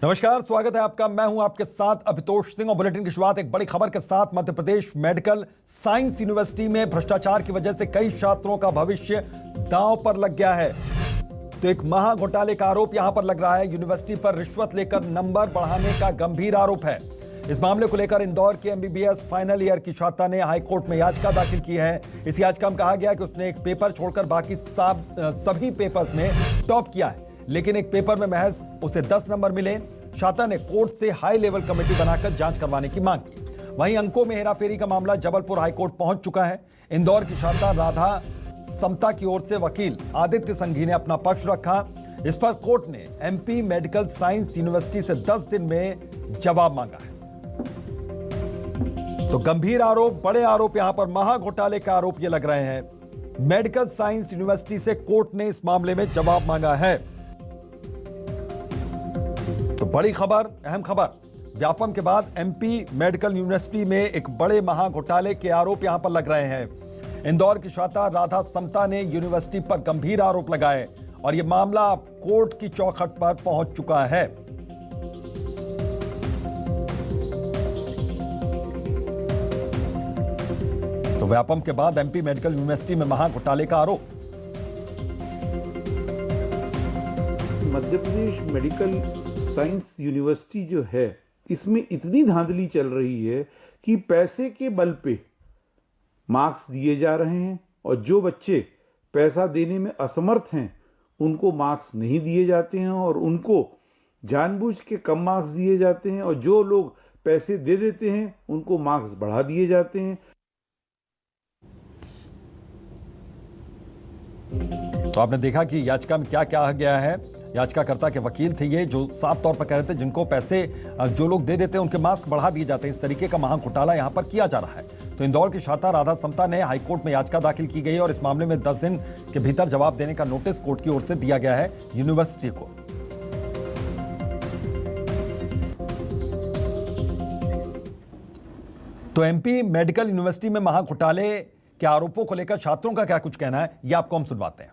नमस्कार, स्वागत है आपका। मैं हूं आपके साथ अभितोष सिंह और बुलेटिन की शुरुआत एक बड़ी खबर के साथ। Madhya Pradesh medical science university में भ्रष्टाचार की वजह से कई छात्रों का भविष्य दांव पर लग गया है। तो एक महा घोटाले का आरोप यहां पर लग रहा है। यूनिवर्सिटी पर रिश्वत लेकर नंबर बढ़ाने का गंभीर आरोप है। इस मामले को लेकर इंदौर की एमबीबीएस फाइनल ईयर की छात्रा ने हाईकोर्ट में याचिका दाखिल की है। इस याचिका में कहा गया कि उसने एक पेपर छोड़कर बाकी सभी पेपर्स में टॉप किया है, लेकिन एक पेपर में महज उसे 10 नंबर मिले। छात्रा ने कोर्ट से हाई लेवल कमेटी बनाकर जांच करवाने की मांग की। वहीं अंकों में हेराफेरी का मामला जबलपुर हाईकोर्ट पहुंच चुका है। इंदौर की छात्रा राधा समता की ओर से वकील आदित्य संघी ने अपना पक्ष रखा। इस पर कोर्ट ने एमपी मेडिकल साइंस यूनिवर्सिटी से 10 दिन में जवाब मांगा है। तो गंभीर आरोप, बड़े आरोप, यहां पर महा घोटाले का आरोप ये लग रहे हैं। मेडिकल साइंस यूनिवर्सिटी से कोर्ट ने इस मामले में जवाब मांगा है। तो बड़ी खबर, अहम खबर, व्यापम के बाद एमपी मेडिकल यूनिवर्सिटी में एक बड़े महा घोटाले के आरोप यहां पर लग रहे हैं। इंदौर की छात्रा राधा समता ने यूनिवर्सिटी पर गंभीर आरोप लगाए और यह मामला अब कोर्ट की चौखट पर पहुंच चुका है। तो व्यापम के बाद एमपी मेडिकल यूनिवर्सिटी में महा घोटाले का आरोप। Madhya Pradesh medical science university जो है, इसमें इतनी धांधली चल रही है कि पैसे के बल पे मार्क्स दिए जा रहे हैं और जो बच्चे पैसा देने में असमर्थ हैं उनको मार्क्स नहीं दिए जाते हैं और उनको जानबूझ के कम मार्क्स दिए जाते हैं और जो लोग पैसे दे देते हैं उनको मार्क्स बढ़ा दिए जाते हैं। तो आपने देखा कि याचिका में क्या कहा गया है। याचिकाकर्ता के वकील थे ये, जो साफ तौर पर कह रहे थे जिनको पैसे जो लोग दे देते हैं उनके मार्क्स बढ़ा दिए जाते हैं। इस तरीके का महा घोटाला यहां पर किया जा रहा है। तो इंदौर की छात्रा राधा समता ने हाईकोर्ट में याचिका दाखिल की गई और इस मामले में 10 दिन के भीतर जवाब देने का नोटिस कोर्ट की ओर से दिया गया है यूनिवर्सिटी को। तो एमपी मेडिकल यूनिवर्सिटी में महा घोटाले के आरोपों को लेकर छात्रों का क्या कुछ कहना है, यह आपको हम सुनवाते हैं।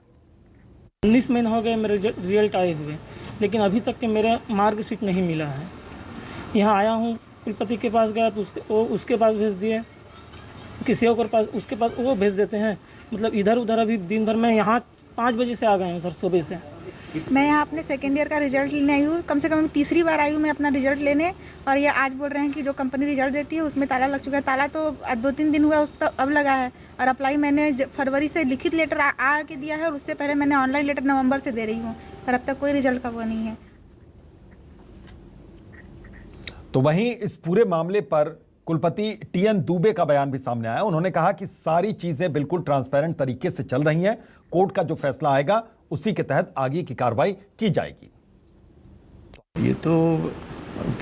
19 महीने हो गए मेरे रिजल्ट आए हुए, लेकिन अभी तक के मेरा मार्कशीट नहीं मिला है। यहाँ आया हूँ, कुलपति के पास गया तो उसके पास भेज दिए, किसी और पास उसके पास वो भेज देते हैं। मतलब इधर उधर अभी दिन भर। मैं यहाँ 5 बजे से आ गए हूँ सर, सुबह से। मैं यहाँ अपने सेकेंड ईयर का रिजल्ट लेने आई हूँ। कम से कम तीसरी बार आई हूँ मैं अपना रिजल्ट लेने, और ये आज बोल रहे हैं कि जो कंपनी रिजल्ट देती है उसमें ताला लग चुका है। ताला तो 2-3 दिन हुआ, उस तो अब लगा है। और अप्लाई मैंने फरवरी से लिखित लेटर आ के दिया है, और उससे पहले मैंने ऑनलाइन लेटर नवंबर से दे रही हूँ, और अब तक कोई रिजल्ट का वो नहीं है। तो वहीं इस पूरे मामले पर कुलपति टीएन दुबे का बयान भी सामने आया। उन्होंने कहा कि सारी चीजें बिल्कुल ट्रांसपेरेंट तरीके से चल रही हैं। कोर्ट का जो फैसला आएगा उसी के तहत आगे की कार्रवाई की जाएगी। ये तो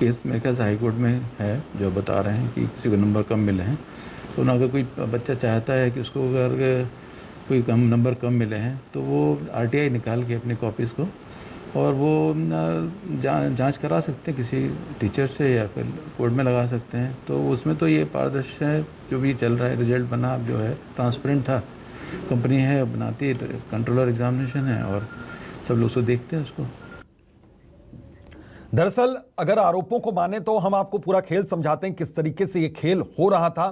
केस मेरे ख्याल से हाईकोर्ट में है, जो बता रहे हैं कि किसी को नंबर कम मिले हैं। तो अगर कोई बच्चा चाहता है कि उसको अगर कोई नंबर कम मिले हैं तो वो आरटीआई निकाल के अपनी कॉपीज़ को और वो जांच करा सकते हैं किसी टीचर से या फिर कोर्ट में लगा सकते हैं। तो उसमें तो ये पारदर्शी है, जो भी चल रहा है। रिजल्ट बना जो है ट्रांसपेरेंट था। कंपनी है बनाती है, कंट्रोलर एग्जामिनेशन है और सब लोग उसको देखते हैं उसको। दरअसल अगर आरोपों को माने तो हम आपको पूरा खेल समझाते हैं किस तरीके से ये खेल हो रहा था।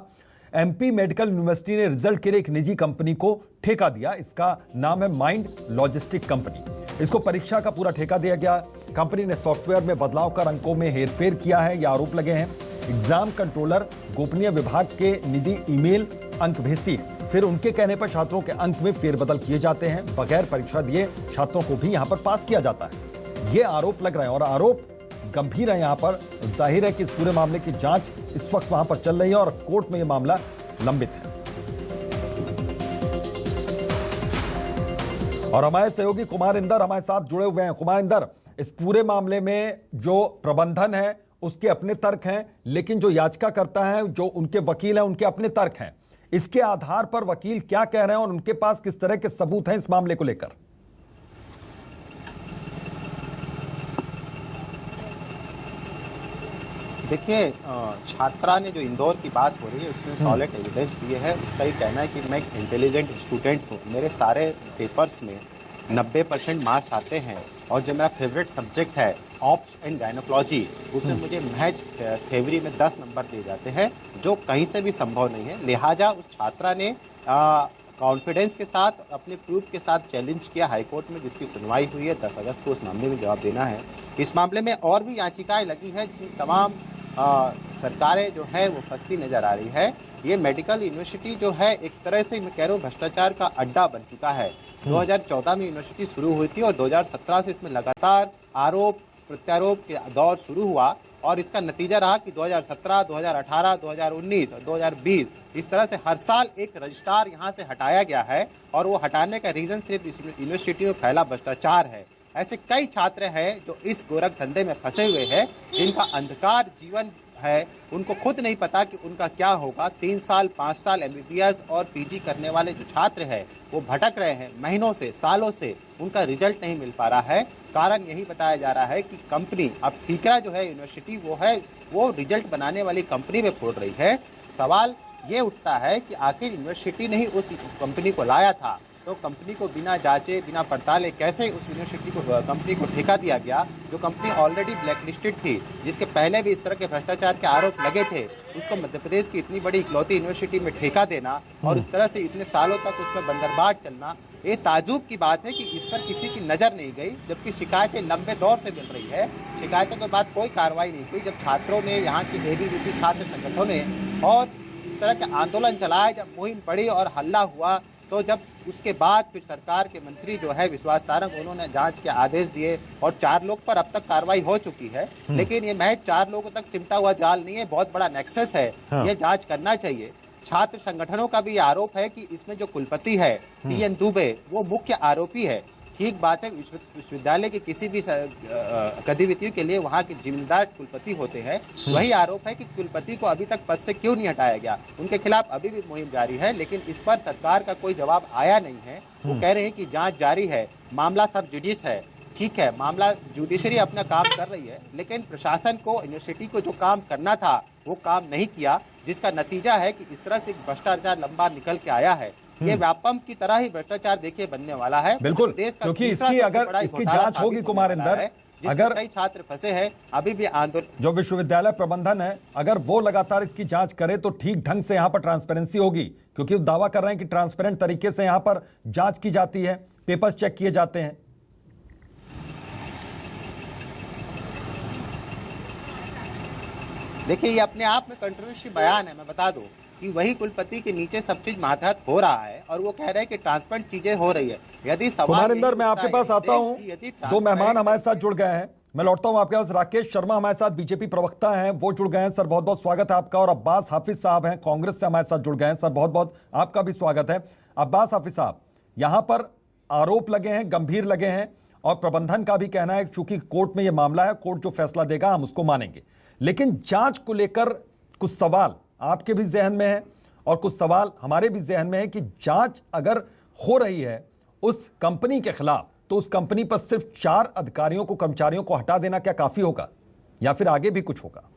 एमपी मेडिकल यूनिवर्सिटी ने रिजल्ट के लिए एक निजी कंपनी को ठेका दिया। इसका नाम है माइंड लॉजिस्टिक कंपनी। इसको परीक्षा का पूरा ठेका दिया गया। कंपनी ने सॉफ्टवेयर में बदलाव कर अंकों में हेरफेर किया है, ये आरोप लगे हैं। एग्जाम कंट्रोलर गोपनीय विभाग के निजी ईमेल अंक भेजती है, फिर उनके कहने पर छात्रों के अंक में फेरबदल किए जाते हैं। बगैर परीक्षा दिए छात्रों को भी यहां पर पास किया जाता है। ये आरोप लग रहे हैं और आरोप गंभीर है। यहां पर जाहिर है कि इस पूरे मामले की जांच इस वक्त वहां पर चल रही है और कोर्ट में यह मामला लंबित है। और हमारे सहयोगी कुमार इंदर हमारे साथ जुड़े हुए हैं। कुमार इंदर, इस पूरे मामले में जो प्रबंधन है उसके अपने तर्क हैं, लेकिन जो याचिका करता है, जो उनके वकील हैं, उनके अपने तर्क हैं। इसके आधार पर वकील क्या कह रहे हैं और उनके पास किस तरह के सबूत हैं इस मामले को लेकर? देखिए, छात्रा ने जो इंदौर की बात हो रही है उसमें सॉलिड एविडेंस दिए है। उसका ये कहना है कि मैं एक इंटेलिजेंट स्टूडेंट हूँ, मेरे सारे पेपर्स में 90% मार्क्स आते हैं और जो मेरा फेवरेट सब्जेक्ट है ऑप्स एंड गायनोकोलॉजी, उसमें मुझे महज थ्योरी में 10 नंबर दिए जाते हैं, जो कहीं से भी संभव नहीं है। लिहाजा उस छात्रा ने कॉन्फिडेंस के साथ अपने प्रूफ के साथ चैलेंज किया हाईकोर्ट में, जिसकी सुनवाई हुई है। 10 अगस्त को उस मामले में जवाब देना है। इस मामले में और भी याचिकाएं लगी हैं, जिसमें तमाम सरकारें जो है वो फंसती नजर आ रही है। ये मेडिकल यूनिवर्सिटी जो है एक तरह से मैं कह रहा हूँ भ्रष्टाचार का अड्डा बन चुका है। 2014 में यूनिवर्सिटी शुरू हुई थी और 2017 से इसमें लगातार आरोप प्रत्यारोप के दौर शुरू हुआ और इसका नतीजा रहा कि 2017, 2018, 2019 और 2020 इस तरह से हर साल एक रजिस्ट्रार यहाँ से हटाया गया है और वो हटाने का रीजन सिर्फ इस यूनिवर्सिटी में फैला भ्रष्टाचार है। ऐसे कई छात्र हैं जो इस गोरख धंधे में फंसे हुए हैं, जिनका अंधकार जीवन है, उनको खुद नहीं पता कि उनका क्या होगा। 3 साल 5 साल एमबीबीएस और पीजी करने वाले जो छात्र हैं वो भटक रहे हैं महीनों से, सालों से, उनका रिजल्ट नहीं मिल पा रहा है। कारण यही बताया जा रहा है कि कंपनी, अब ठीकरा जो है यूनिवर्सिटी वो रिजल्ट बनाने वाली कंपनी में फोड़ रही है। सवाल ये उठता है कि आखिर यूनिवर्सिटी ने ही उस कंपनी को लाया था, तो कंपनी को बिना जांचे बिना पड़ताले कैसे उस यूनिवर्सिटी को कंपनी को ठेका दिया गया, जो कंपनी ऑलरेडी ब्लैकलिस्टेड थी, जिसके पहले भी इस तरह के भ्रष्टाचार के आरोप लगे थे। उसको मध्य प्रदेश की इतनी बड़ी इकलौती यूनिवर्सिटी में ठेका देना और उस तरह से इतने सालों तक उसमें बंदरबाट चलना, ये ताजुब की बात है कि इस पर किसी की नज़र नहीं गई, जबकि शिकायतें लंबे दौर से मिल रही है। शिकायतों के बाद कोई कार्रवाई नहीं हुई। जब छात्रों ने, यहाँ के एबीवीपी छात्र संगठनों ने और इस तरह के आंदोलन चलाए, जब मुहिम पड़ी और हल्ला हुआ, तो जब उसके बाद फिर सरकार के मंत्री जो है विश्वास सारंग, उन्होंने जांच के आदेश दिए और 4 लोग पर अब तक कार्रवाई हो चुकी है। लेकिन ये महज 4 लोगों तक सिमटा हुआ जाल नहीं है, बहुत बड़ा नेक्सस है। ये जांच करना चाहिए। छात्र संगठनों का भी आरोप है कि इसमें जो कुलपति है टीएन दुबे, वो मुख्य आरोपी है। ठीक बात है, विश्वविद्यालय की किसी भी गतिविधियों के लिए वहाँ के जिम्मेदार कुलपति होते हैं। वही आरोप है कि कुलपति को अभी तक पद से क्यों नहीं हटाया गया। उनके खिलाफ अभी भी मुहिम जारी है, लेकिन इस पर सरकार का कोई जवाब आया नहीं है। वो कह रहे हैं कि जांच जारी है, मामला सब जुडिस है। ठीक है, मामला जुडिशरी अपना काम कर रही है, लेकिन प्रशासन को, यूनिवर्सिटी को जो काम करना था वो काम नहीं किया, जिसका नतीजा है कि इस तरह से भ्रष्टाचार लंबा निकल के आया है। ये व्यापम की तरह ही भ्रष्टाचार देखिए बनने वाला है। बिल्कुल, क्योंकि इसकी अगर इसकी जांच होगी कुमारिंदर, अगर कई छात्र फंसे हैं अभी भी आंदोलन, जो विश्वविद्यालय प्रबंधन है, अगर वो लगातार इसकी जांच करे तो ठीक ढंग से यहाँ पर ट्रांसपेरेंसी होगी, क्योंकि वो दावा कर रहे हैं कि ट्रांसपेरेंट तरीके से यहाँ पर जांच की जाती है, पेपर्स चेक किए जाते हैं। देखिए ये अपने आप में कंट्रोवर्सी बयान है। मैं बता दूं कि वही कुलपति के नीचे सब चीज मातहत हो रहा है और वो कह रहे हैं कि ट्रांसपेरेंट चीजें हो रही है। यदि कुमारिंदर, मैं आपके पास आता हूं, 2 मेहमान हमारे साथ जुड़ गए हैं। मैं लौटता हूं आपके पास। राकेश शर्मा हमारे साथ बीजेपी प्रवक्ता हैं, वो जुड़ गए हैं। सर बहुत बहुत स्वागत है आपका। और अब्बास हाफिज साहब हैं, कांग्रेस से हमारे साथ जुड़ गए हैं। सर बहुत बहुत आपका भी स्वागत है। अब्बास हाफिज साहब, यहाँ पर आरोप लगे हैं, गंभीर लगे हैं, और प्रबंधन का भी कहना है चूंकि कोर्ट में यह मामला है, कोर्ट जो फैसला देगा हम उसको मानेंगे, लेकिन जांच को लेकर कुछ सवाल आपके भी जहन में है और कुछ सवाल हमारे भी जहन में है कि जांच अगर हो रही है उस कंपनी के खिलाफ, तो उस कंपनी पर सिर्फ 4 अधिकारियों को, कर्मचारियों को हटा देना क्या काफी होगा या फिर आगे भी कुछ होगा?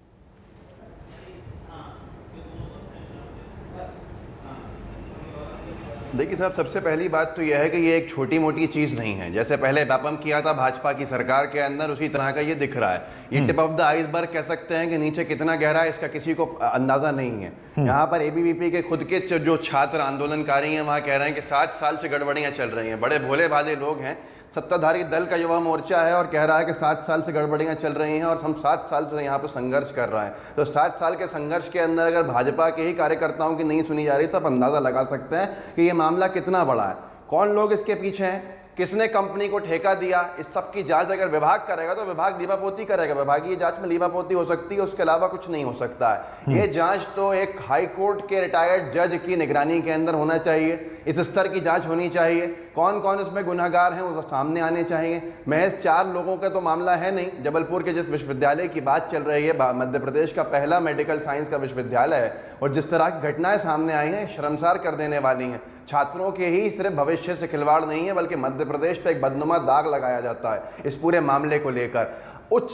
देखिए साहब, सबसे पहली बात तो यह है कि ये एक छोटी मोटी चीज़ नहीं है। जैसे पहले व्यापम किया था भाजपा की सरकार के अंदर, उसी तरह का ये दिख रहा है। ये टिप ऑफ द आइसबर्ग कह सकते हैं कि नीचे कितना गहरा है इसका किसी को अंदाजा नहीं है। यहाँ पर एबीवीपी के खुद के जो छात्र आंदोलनकारी हैं वहाँ कह रहे हैं कि 7 साल से गड़बड़ियाँ चल रही हैं। बड़े भोले भाले लोग हैं, सत्ताधारी दल का युवा मोर्चा है और कह रहा है कि 7 साल से गड़बड़ियाँ चल रही हैं और हम 7 साल से यहाँ पर संघर्ष कर रहे हैं। तो 7 साल के संघर्ष के अंदर अगर भाजपा के ही कार्यकर्ताओं की नहीं सुनी जा रही, तो आप अंदाज़ा लगा सकते हैं कि ये मामला कितना बड़ा है, कौन लोग इसके पीछे हैं, किसने कंपनी को ठेका दिया। इस सब की जांच अगर विभाग करेगा तो विभाग लीपापोती करेगा। विभागीय जांच में लीपापोती हो सकती है, उसके अलावा कुछ नहीं हो सकता है। ये जांच तो एक हाई कोर्ट के रिटायर्ड जज की निगरानी के अंदर होना चाहिए। इस स्तर की जांच होनी चाहिए। कौन कौन इसमें गुनाहगार हैं वो सामने आने चाहिए। महज 4 लोगों का तो मामला है नहीं। जबलपुर के जिस विश्वविद्यालय की बात चल रही है, मध्य प्रदेश का पहला मेडिकल साइंस का विश्वविद्यालय है, और जिस तरह की घटनाएं सामने आई हैं शर्मसार कर देने वाली हैं। छात्रों के ही सिर्फ भविष्य से खिलवाड़ नहीं है, बल्कि मध्य प्रदेश पे एक बदनुमा दाग लगाया जाता है इस पूरे मामले को लेकर। उच्च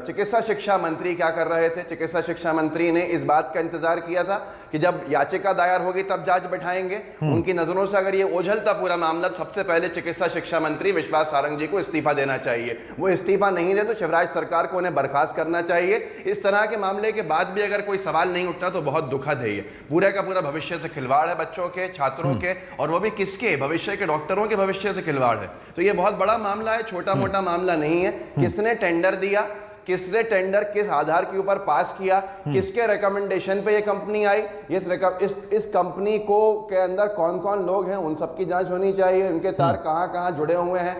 चिकित्सा शिक्षा मंत्री क्या कर रहे थे? चिकित्सा शिक्षा मंत्री ने इस बात का इंतजार किया था कि जब याचिका दायर होगी तब जांच बैठाएंगे। उनकी नजरों से अगर ये ओझल था पूरा मामला, सबसे पहले चिकित्सा शिक्षा मंत्री विश्वास सारंग जी को इस्तीफा देना चाहिए। वो इस्तीफा नहीं दे तो शिवराज सरकार को उन्हें बर्खास्त करना चाहिए। इस तरह के मामले के बाद भी अगर कोई सवाल नहीं उठता तो बहुत दुखद है। ये पूरे का पूरा भविष्य से खिलवाड़ है, बच्चों के, छात्रों के, और वो भी किसके? भविष्य के डॉक्टरों के भविष्य से खिलवाड़ है। तो ये बहुत बड़ा मामला है, छोटा मोटा मामला नहीं है। किसने टेंडर दिया, किसने टेंडर किस आधार के ऊपर पास किया, किसके रिकमेंडेशन पे ये कंपनी आई, इस कंपनी को के अंदर कौन कौन लोग हैं, उन सबकी जांच होनी चाहिए। उनके तार कहां कहां जुड़े हुए हैं,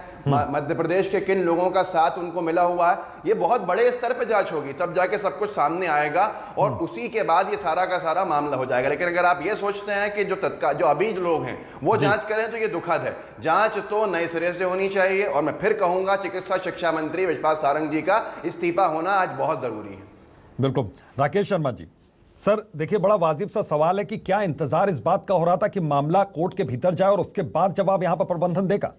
मध्य प्रदेश के किन लोगों का साथ उनको मिला हुआ है, ये बहुत बड़े स्तर पे जांच होगी, तब जाके सब कुछ सामने आएगा और उसी के बाद ये सारा का सारा मामला हो जाएगा। लेकिन अगर आप ये सोचते हैं कि जो अभी लोग हैं वो जांच करें तो ये दुखद है। जांच तो नए सिरे से होनी चाहिए और मैं फिर कहूंगा चिकित्सा शिक्षा मंत्री विश्वास सारंग जी का इस्तीफा होना आज बहुत जरूरी है। बिल्कुल। राकेश शर्मा जी, सर देखिए, बड़ा वाजिब सा सवाल है कि क्या इंतजार इस बात का हो रहा था कि मामला कोर्ट के भीतर जाए और उसके बाद जवाब यहां पर प्रबंधन देगा?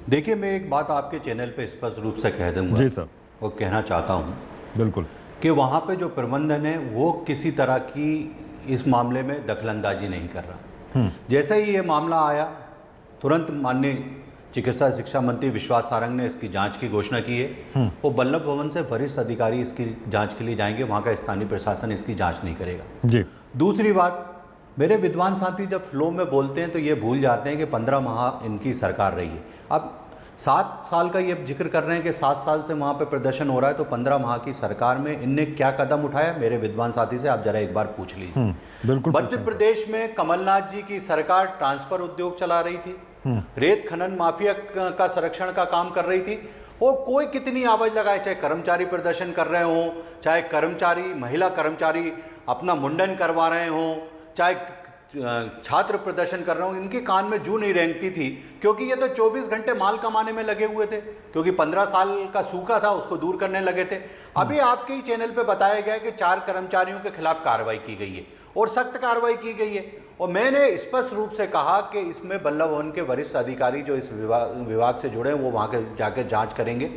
देखिए, मैं एक बात आपके चैनल पे स्पष्ट रूप से कह दूंगा जी सर, और कहना चाहता हूं बिल्कुल, कि वहाँ पे जो प्रबंधन है वो किसी तरह की इस मामले में दखलंदाजी नहीं कर रहा। जैसे ही ये मामला आया, तुरंत माननीय चिकित्सा शिक्षा मंत्री विश्वास सारंग ने इसकी जांच की घोषणा की है। वो बल्लभ भवन से वरिष्ठ अधिकारी इसकी जांच के लिए जाएंगे, वहाँ का स्थानीय प्रशासन इसकी जाँच नहीं करेगा। जी। दूसरी बात, मेरे विद्वान साथी जब फ्लो में बोलते हैं तो ये भूल जाते हैं कि 15 माह इनकी सरकार रही है। अब 7 साल का ये जिक्र कर रहे हैं कि 7 साल से वहाँ पे प्रदर्शन हो रहा है, तो 15 माह की सरकार में इनने क्या कदम उठाया, मेरे विद्वान साथी से आप जरा एक बार पूछ लीजिए। बिल्कुल। मध्य प्रदेश में कमलनाथ जी की सरकार ट्रांसफर उद्योग चला रही थी, रेत खनन माफिया का संरक्षण का काम कर रही थी, और कोई कितनी आवाज लगाए, चाहे कर्मचारी प्रदर्शन कर रहे हों, चाहे कर्मचारी, महिला कर्मचारी अपना मुंडन करवा रहे हों, चाहे छात्र प्रदर्शन कर रहे हो, इनके कान में जू नहीं रेंगती थी, क्योंकि ये तो 24 घंटे माल कमाने में लगे हुए थे, क्योंकि 15 साल का सूखा था उसको दूर करने लगे थे। अभी आपके ही चैनल पे बताया गया कि 4 कर्मचारियों के खिलाफ कार्रवाई की गई है और सख्त कार्रवाई की गई है। और मैंने स्पष्ट रूप से कहा कि इसमें बल्लभ भवन के वरिष्ठ अधिकारी जो इस विभाग से जुड़े हैं वो वहाँ के जाकर जाँच करेंगे।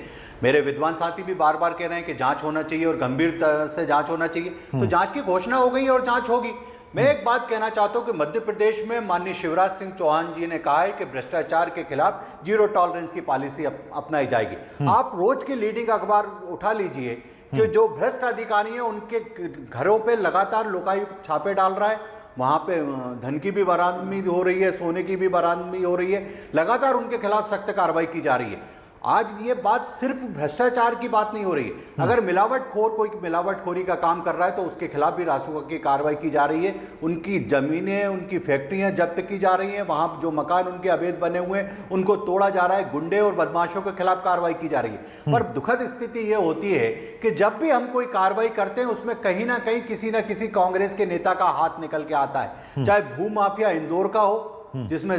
मेरे विद्वान साथी भी बार बार कह रहे हैं कि जाँच होना चाहिए और गंभीरता से जाँच होना चाहिए, तो जाँच की घोषणा हो गई और जाँच होगी। मैं एक बात कहना चाहता हूं कि मध्य प्रदेश में माननीय शिवराज सिंह चौहान जी ने कहा है कि भ्रष्टाचार के खिलाफ जीरो टॉलरेंस की पॉलिसी अपनाई जाएगी। आप रोज की लीडिंग अखबार उठा लीजिए कि जो भ्रष्ट अधिकारी हैं उनके घरों पे लगातार लोकायुक्त छापे डाल रहा है, वहां पे धन की भी बरामदी हो रही है, सोने की भी बरामदी हो रही है, लगातार उनके खिलाफ सख्त कार्रवाई की जा रही है। आज ये बात सिर्फ भ्रष्टाचार की बात नहीं हो रही है। अगर मिलावटखोर कोई मिलावटखोरी का काम कर रहा है तो उसके खिलाफ भी रासुका की कार्रवाई की जा रही है। उनकी जमीनें, उनकी फैक्ट्रियां जब्त की जा रही हैं, वहां जो मकान उनके अवैध बने हुए हैं उनको तोड़ा जा रहा है, गुंडे और बदमाशों के खिलाफ कार्रवाई की जा रही है। पर दुखद स्थिति ये होती है कि जब भी हम कोई कार्रवाई करते हैं उसमें कहीं ना कहीं किसी ना किसी कांग्रेस के नेता का हाथ निकल के आता है, चाहे भू माफिया इंदौर का हो जिसमें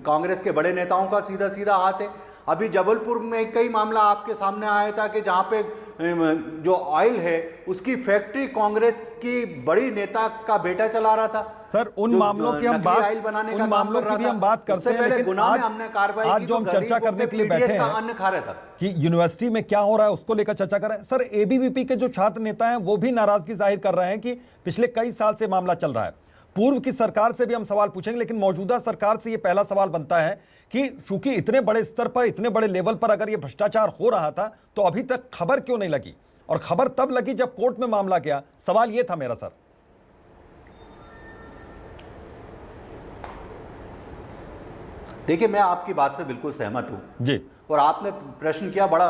कांग्रेस के बड़े नेताओं का सीधा सीधा हाथ है। अभी जबलपुर में कई मामला आपके सामने आया था कि जहां पे जो ऑयल है उसकी फैक्ट्री कांग्रेस की बड़ी नेता का बेटा चला रहा था। सर उन मामलों की हम बात उन मामलों की भी हम बात करते हैं, लेकिन आज जो हम चर्चा करने के लिए बैठे हैं अन्न खा रहा था कि यूनिवर्सिटी में क्या हो रहा है उसको लेकर चर्चा कर रहे हैं। सर एबीवीपी के जो छात्र नेता हैं वो भी नाराजगी जाहिर कर रहे हैं कि पिछले कई साल से मामला चल रहा है। पूर्व की सरकार से भी हम सवाल पूछेंगे, लेकिन मौजूदा सरकार से ये पहला सवाल बनता है कि चूंकि इतने बड़े स्तर पर, इतने बड़े लेवल पर अगर ये भ्रष्टाचार हो रहा था तो अभी तक खबर क्यों नहीं लगी? और खबर तब लगी जब कोर्ट में मामला गया। सवाल ये था मेरा सर। देखिए, मैं आपकी बात से बिल्कुल सहमत हूं जी, और आपने प्रश्न किया, बड़ा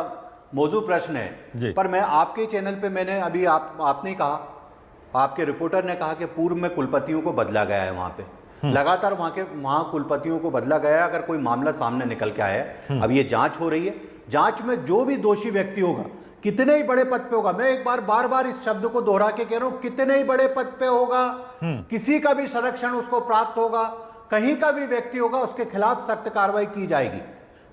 मौजूद प्रश्न है जी। पर मैं आपके चैनल पे मैंने अभी आपने कहा, आपके रिपोर्टर ने कहा कि पूर्व में कुलपतियों को बदला गया है, वहां पे लगातार वहां कुलपतियों को बदला गया है। अगर कोई मामला सामने निकल के आया है, अब ये जांच हो रही है, जांच में जो भी दोषी व्यक्ति होगा, कितने ही बड़े पद पे होगा, मैं एक बार बार इस शब्द को दोहरा के कह रहा हूं, कितने ही बड़े पद पे होगा, किसी का भी संरक्षण उसको प्राप्त होगा, कहीं का भी व्यक्ति होगा, उसके खिलाफ सख्त कार्रवाई की जाएगी,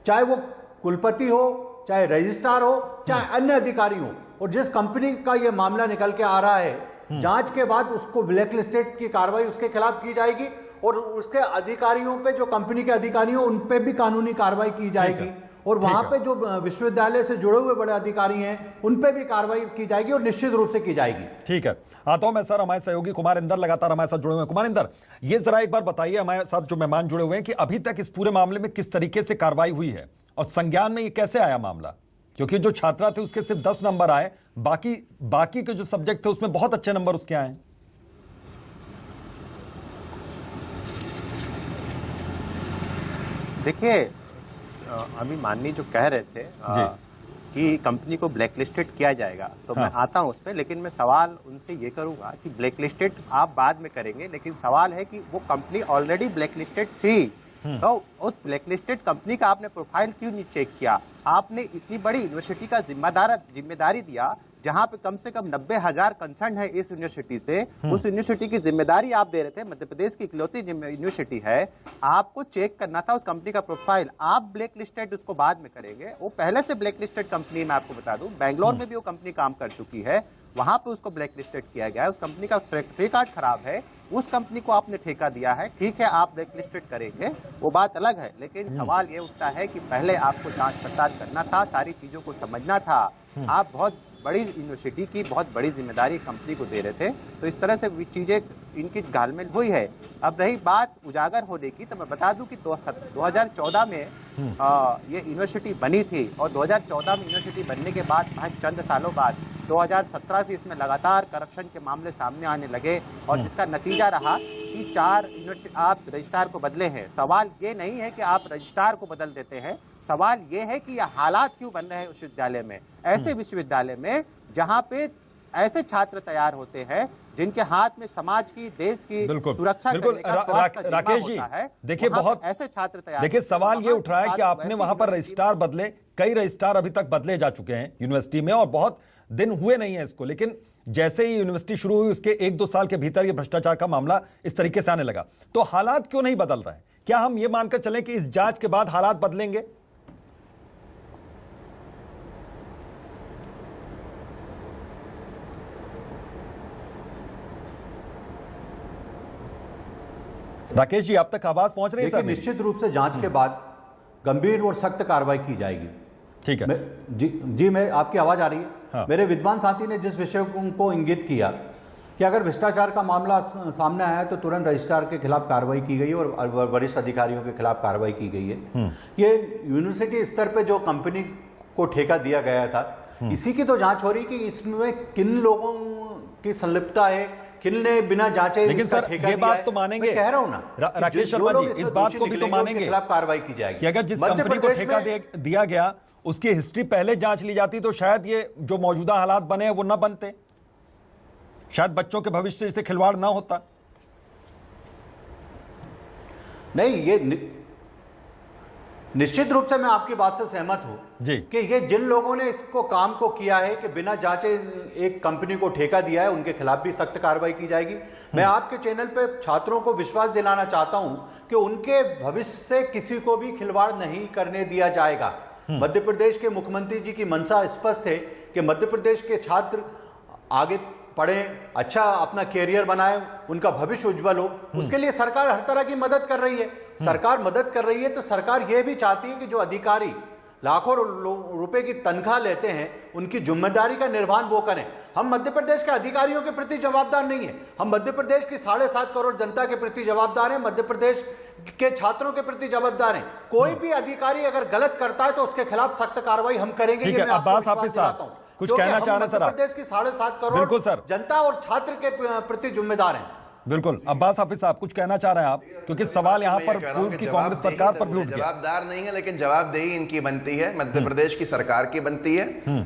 चाहे वो कुलपति हो, चाहे रजिस्ट्रार हो, चाहे अन्य अधिकारी हो। और जिस कंपनी का ये मामला निकल के आ रहा है, जांच के बाद उसको ब्लैक लिस्टेड की कार्रवाई उसके खिलाफ की जाएगी और उसके अधिकारियों पे, जो कंपनी के अधिकारी हो, उन पे भी कानूनी कार्रवाई की जाएगी। और वहां पे जो विश्वविद्यालय से जुड़े हुए बड़े अधिकारी हैं उन पे भी कार्रवाई की जाएगी और निश्चित रूप से की जाएगी। ठीक है, आता हूं मैं सर, हमारे सहयोगी कुमार इंदर लगातार हमारे साथ जुड़े हुए हैं। कुमार इंदर, ये जरा एक बार बताइए हमारे साथ जो मेहमान जुड़े हुए हैं कि अभी तक इस पूरे मामले में किस तरीके से कार्रवाई हुई है और संज्ञान में ये कैसे आया मामला, क्योंकि जो छात्रा थे उसके सिर्फ 10 नंबर आए, बाकी के जो सब्जेक्ट थे उसमें बहुत अच्छे नंबर उसके आए। देखिए, अभी माननीय जो कह रहे थे कि कंपनी को ब्लैकलिस्टेड किया जाएगा, तो मैं आता हूं उस पर, लेकिन मैं सवाल उनसे ये करूंगा कि ब्लैकलिस्टेड आप बाद में करेंगे, लेकिन सवाल है कि वो कंपनी ऑलरेडी ब्लैकलिस्टेड थी, तो उस ब्लैकलिस्टेड कंपनी का आपने प्रोफाइल क्यों नहीं चेक किया? आपने इतनी बड़ी यूनिवर्सिटी का जिम्मेदारी दिया जहां पे कम से कम 90,000 कंसर्न है इस यूनिवर्सिटी से, उस यूनिवर्सिटी की जिम्मेदारी आप दे रहे थे, मध्य प्रदेश की इकलौती यूनिवर्सिटी है, आपको चेक करना था उस कंपनी का प्रोफाइल। आप ब्लैक लिस्टेड उसको बाद में करेंगे, वो पहले से ब्लैक लिस्टेड कंपनी, मैं आपको बता दूं बेंगलोर में भी वो कंपनी काम कर चुकी है, वहां पे उसको ब्लैक लिस्टेड किया गया है, उस कंपनी का ट्रैक रिकॉर्ड खराब है, उस कंपनी को आपने ठेका दिया है, ठीक है आप ब्लैक लिस्टेड करेंगे, वो बात अलग है, लेकिन सवाल ये उठता है कि पहले आपको जांच पड़ताल करना था, सारी चीजों को समझना था। आप बहुत बड़ी यूनिवर्सिटी की बहुत बड़ी जिम्मेदारी कंपनी को दे रहे थे, तो इस तरह से चीजें इनकी घालमेल हुई है। अब रही बात उजागर होने की, तो मैं बता दूं कि 2014 में ये यूनिवर्सिटी बनी थी और 2014 में यूनिवर्सिटी बनने के बाद चंद सालों बाद 2017 से इसमें लगातार करप्शन के मामले सामने आने लगे और जिसका नतीजा रहा कि 4 यूनिवर्सिटी आप रजिस्ट्रार को बदले हैं। सवाल ये नहीं है कि आप रजिस्ट्रार को बदल देते हैं, सवाल ये है कि यह हालात क्यों बन रहे हैं विश्वविद्यालय में, ऐसे विश्वविद्यालय में जहां पे ऐसे छात्र तैयार होते हैं जिनके हाथ में समाज की, देश की सुरक्षा करने का स्वार्थ का जिम्मा होता है। देखिए, बहुत ऐसे छात्र तैयार, देखिए सवाल ये उठ रहा है कि आपने वहां पर रजिस्ट्रार बदले, कई रजिस्ट्रार अभी तक बदले जा चुके हैं यूनिवर्सिटी में और बहुत दिन हुए नहीं है इसको, लेकिन जैसे ही यूनिवर्सिटी शुरू हुई उसके 1-2 साल के भीतर ये भ्रष्टाचार का मामला इस तरीके से आने लगा, तो हालात क्यों नहीं बदल रहे हैं? क्या हम ये मानकर चलें कि इस जांच के बाद हालात बदलेंगे? राकेश जी, आप तक आवाज पहुंच रही है? देखिए, निश्चित रूप से जांच के बाद गंभीर और सख्त कार्रवाई की जाएगी। ठीक है जी मैं आपकी आवाज आ रही है? हाँ। मेरे विद्वान साथी ने जिस विषय को इंगित किया कि अगर भ्रष्टाचार का मामला सामने आया है तो तुरंत रजिस्ट्रार के खिलाफ कार्रवाई की गई और वरिष्ठ अधिकारियों के खिलाफ कार्रवाई की गई है। ये यूनिवर्सिटी स्तर पे जो कंपनी को ठेका दिया गया था, इसी की तो जांच हो रही कि इसमें किन लोगों की संलिप्तता है, किन ने बिना जांचे, लेकिन सर ये बात तो मानेंगे, कह रहा हूं ना राकेश शर्मा जी, इस बात को भी तो मानेंगे खिलाफ कार्रवाई की जाएगी कि अगर जिस कंपनी को ठेका दिया गया उसकी हिस्ट्री पहले जांच ली जाती तो शायद ये जो मौजूदा हालात बने हैं वो ना बनते, शायद बच्चों के भविष्य से खिलवाड़ ना होता। नहीं, ये निश्चित रूप से मैं आपकी बात से सहमत हूं जी कि ये जिन लोगों ने इसको काम को किया है कि बिना जांचे एक कंपनी को ठेका दिया है, उनके खिलाफ भी सख्त कार्रवाई की जाएगी। मैं आपके चैनल पे छात्रों को विश्वास दिलाना चाहता हूं कि उनके भविष्य से किसी को भी खिलवाड़ नहीं करने दिया जाएगा। मध्य प्रदेश के मुख्यमंत्री जी की मंशा स्पष्ट है कि मध्य प्रदेश के छात्र आगे पढ़ें, अच्छा अपना कैरियर बनाएं, उनका भविष्य उज्जवल हो, उसके लिए सरकार हर तरह की मदद कर रही है। सरकार मदद कर रही है तो सरकार यह भी चाहती है कि जो अधिकारी लाखों रुपए की तनख्वाह लेते हैं उनकी जिम्मेदारी का निर्वहन वो करें। हम मध्य प्रदेश के अधिकारियों के प्रति जवाबदार नहीं है, हम मध्य प्रदेश की 7.5 करोड़ जनता के प्रति जवाबदार हैं, मध्य प्रदेश के छात्रों के प्रति जवाबदार हैं। कोई भी अधिकारी अगर गलत करता है तो उसके खिलाफ सख्त कार्रवाई हम करेंगे। ठीक है, अब्बास हाफिज साहब कुछ कहना चाह रहे हैं? सर, प्रदेश की 7.5 करोड़ जनता और छात्र के प्रति जिम्मेदार हैं। बिल्कुल, अब्बास हाफिज साहब कुछ कहना चाह रहे हैं आप, क्योंकि सवाल यहाँ पर पूर्व की कांग्रेस सरकार पर भी उठ गया। जवाबदार नहीं है, लेकिन जवाबदेही इनकी बनती है, मध्य प्रदेश की सरकार की बनती है।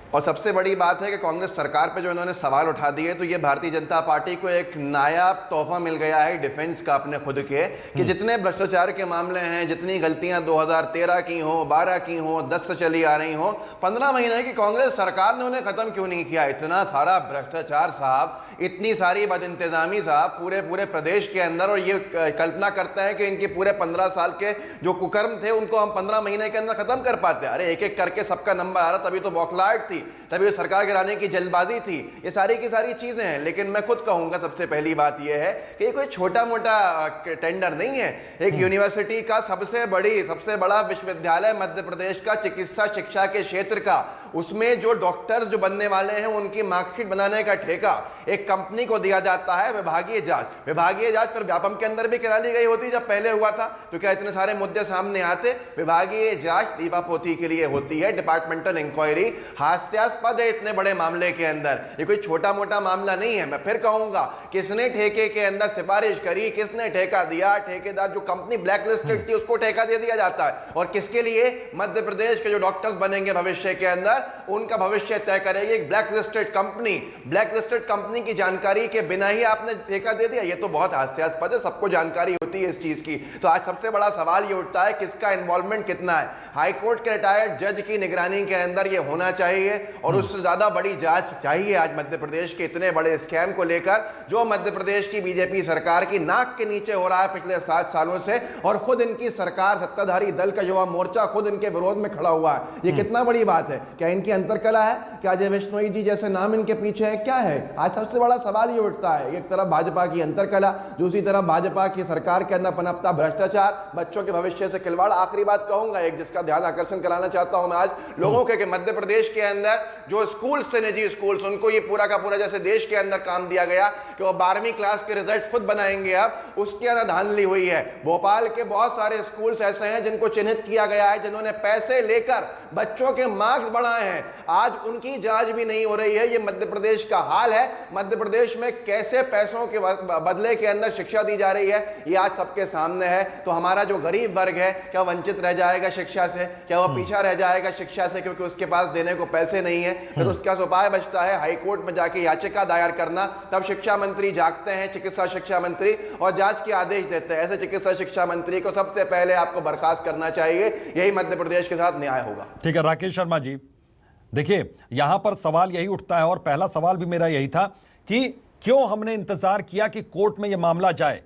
और सबसे बड़ी बात है कि कांग्रेस सरकार पे जो इन्होंने सवाल उठा दिए, तो ये भारतीय जनता पार्टी को एक नायाब तोहफा मिल गया है डिफेंस का अपने खुद के, कि जितने भ्रष्टाचार के मामले हैं, जितनी गलतियां 2013 की हो, 12 की हो, 10 से चली आ रही हो, 15 महीने की कांग्रेस सरकार ने उन्हें खत्म क्यों नहीं किया? इतना सारा भ्रष्टाचार साहब, इतनी सारी बदइंतजामी साहब पूरे प्रदेश के अंदर, और ये कल्पना करते हैं कि इनके पूरे 15 साल के जो कुकर्म थे उनको हम 15 महीने के अंदर खत्म कर पाते। अरे एक एक करके सबका नंबर आ रहा, तभी तो बौखलाहट थी। तभी वो सरकार गिराने की जल्दबाजी थी, ये सारी की सारी चीजें हैं। लेकिन मैं खुद कहूंगा सबसे पहली बात यह है कि ये कोई छोटा मोटा टेंडर नहीं है। एक यूनिवर्सिटी का सबसे बड़ा विश्वविद्यालय मध्य प्रदेश का चिकित्सा शिक्षा के क्षेत्र का, उसमें जो डॉक्टर्स जो बनने वाले हैं उनकी मार्कशीट बनाने का ठेका एक कंपनी को दिया जाता है। विभागीय जांच पर व्यापम के अंदर भी करा ली गई होती जब पहले हुआ था, तो क्या इतने सारे मुद्दे सामने आते? विभागीय जांच लीपापोती के लिए होती है, डिपार्टमेंटल इंक्वायरी। हास्यास्पद है इतने बड़े मामले के अंदर, ये कोई छोटा मोटा मामला नहीं है। मैं फिर कहूंगा, किसने ठेके के अंदर सिफारिश करी, किसने ठेका दिया? ठेकेदार जो कंपनी ब्लैक लिस्टेड थी उसको ठेका दे दिया जाता है। और किसके लिए? मध्य प्रदेश के जो डॉक्टर्स बनेंगे भविष्य के अंदर, उनका भविष्य तय करेगी एक ब्लैक लिस्टेड कंपनी की जानकारी के बिना ही आपने ठेका दे दिया। ये तो बहुत हास्यास्पद है, सबको जानकारी होती है इस चीज की। तो आज सबसे बड़ा सवाल ये उठता है किसका इन्वॉल्वमेंट कितना है। हाईकोर्ट के रिटायर्ड जज की निगरानी के अंदर ये होना चाहिए और उससे ज्यादा बड़ी जांच चाहिए आज मध्य प्रदेश के इतने बड़े स्कैम को लेकर, जो मध्य प्रदेश की बीजेपी सरकार की नाक के नीचे हो रहा है पिछले 7 सालों से। और खुद इनकी सरकार, सत्ताधारी दल का युवा मोर्चा खुद इनके विरोध में खड़ा हुआ है। ये कितना बड़ी बात है? क्या इनकी अंतरकला है? क्या अजय बिश्नोई जी जैसे नाम इनके पीछे है? क्या है? आज सबसे बड़ा सवाल ये उठता है। एक तरफ भाजपा की अंतरकला, दूसरी तरफ भाजपा की सरकार के अंदर पनपता भ्रष्टाचार, बच्चों के भविष्य से खिलवाड़। आखिरी बात कहूंगा एक, जिसका ध्यान आकर्षण कराना चाहता हूं मैं आज लोगों के, कि मध्य प्रदेश के अंदर जो स्कूल से निजी स्कूल्स, उनको ये पूरा का पूरा जैसे देश के अंदर काम दिया गया कि वो 12वीं क्लास के रिजल्ट खुद बनाएंगे, अब उसके अंदर धांधली हुई है। भोपाल के बहुत सारे स्कूल्स ऐसे हैं जिनको चिन्हित किया गया है, जिन्होंने पैसे लेकर बच्चों के मार्क्स बढ़ाए हैं, आज उनकी जांच भी नहीं हो रही है। ये मध्य प्रदेश का हाल है। मध्य प्रदेश में कैसे पैसों के बदले के अंदर शिक्षा दी जा रही है, ये आज सबके सामने है। तो हमारा जो गरीब वर्ग है, क्या वंचित रह जाएगा शिक्षा से? क्या वो पीछा रह जाएगा शिक्षा से क्योंकि उसके पास देने को पैसे नहीं है? फिर उसका उपाय बचता है हाईकोर्ट में जाके याचिका दायर करना। तब शिक्षा मंत्री जागते हैं, चिकित्सा शिक्षा मंत्री, और जांच के आदेश देते हैं। ऐसे चिकित्सा शिक्षा मंत्री को सबसे पहले आपको बर्खास्त करना चाहिए। यही मध्य प्रदेश के साथ न्याय होगा। ठीक है राकेश शर्मा जी, देखिए यहां पर सवाल यही उठता है और पहला सवाल भी मेरा यही था कि क्यों हमने इंतजार किया कि कोर्ट में यह मामला जाए?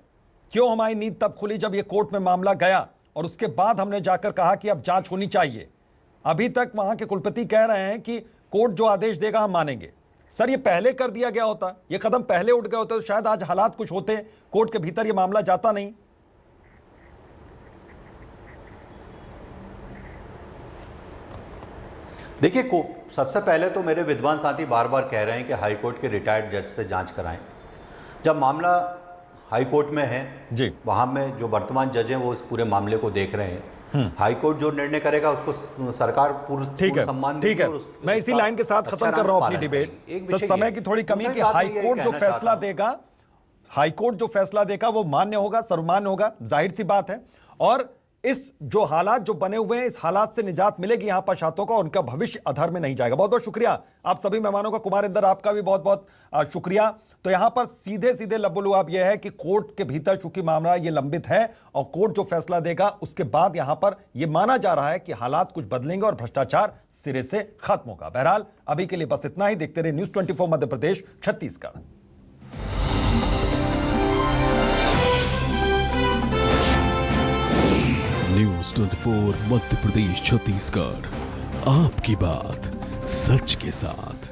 क्यों हमारी नींद तब खुली जब यह कोर्ट में मामला गया और उसके बाद हमने जाकर कहा कि अब जांच होनी चाहिए? अभी तक वहां के कुलपति कह रहे हैं कि कोर्ट जो आदेश देगा हम मानेंगे। सर ये पहले कर दिया गया होता, ये कदम पहले उठ गए होते तो शायद आज हालात कुछ होते, कोर्ट के भीतर ये मामला जाता नहीं। देखिए, सबसे पहले तो मेरे विद्वान साथी बार बार कह रहे हैं कि हाईकोर्ट के रिटायर्ड जज से जांच कराएं। जब मामला हाईकोर्ट में है जी, वहाँ में जो वर्तमान जज हैं वो इस पूरे मामले को देख रहे हैं। हाईकोर्ट जो निर्णय करेगा उसको सरकार पूर्ण सम्मान देगी। ठीक है, मैं इसी लाइन के साथ खत्म कर रहा हूं अपनी डिबेट। तो समय की थोड़ी कमी कि हाईकोर्ट जो फैसला देगा, हाईकोर्ट जो फैसला देगा वो मान्य होगा, सर्वमान्य होगा, जाहिर सी बात है। और इस जो हालात जो बने हुए हैं, इस हालात से निजात मिलेगी यहां पर छात्रों का, उनका भविष्य अधर में नहीं जाएगा। बहुत बहुत शुक्रिया आप सभी मेहमानों का। कुमार इंदर आपका भी बहुत बहुत शुक्रिया। तो यहां पर सीधे सीधे लबोलुआब यह है कि कोर्ट के भीतर चूंकि मामला ये लंबित है और कोर्ट जो फैसला देगा उसके बाद यहां पर यह माना जा रहा है कि हालात कुछ बदलेंगे और भ्रष्टाचार सिरे से खत्म होगा। बहरहाल अभी के लिए बस इतना ही। देखते रहे न्यूज़ 24 मध्य प्रदेश छत्तीसगढ़। न्यूज़ 24 मध्य प्रदेश छत्तीसगढ़, आपकी बात सच के साथ।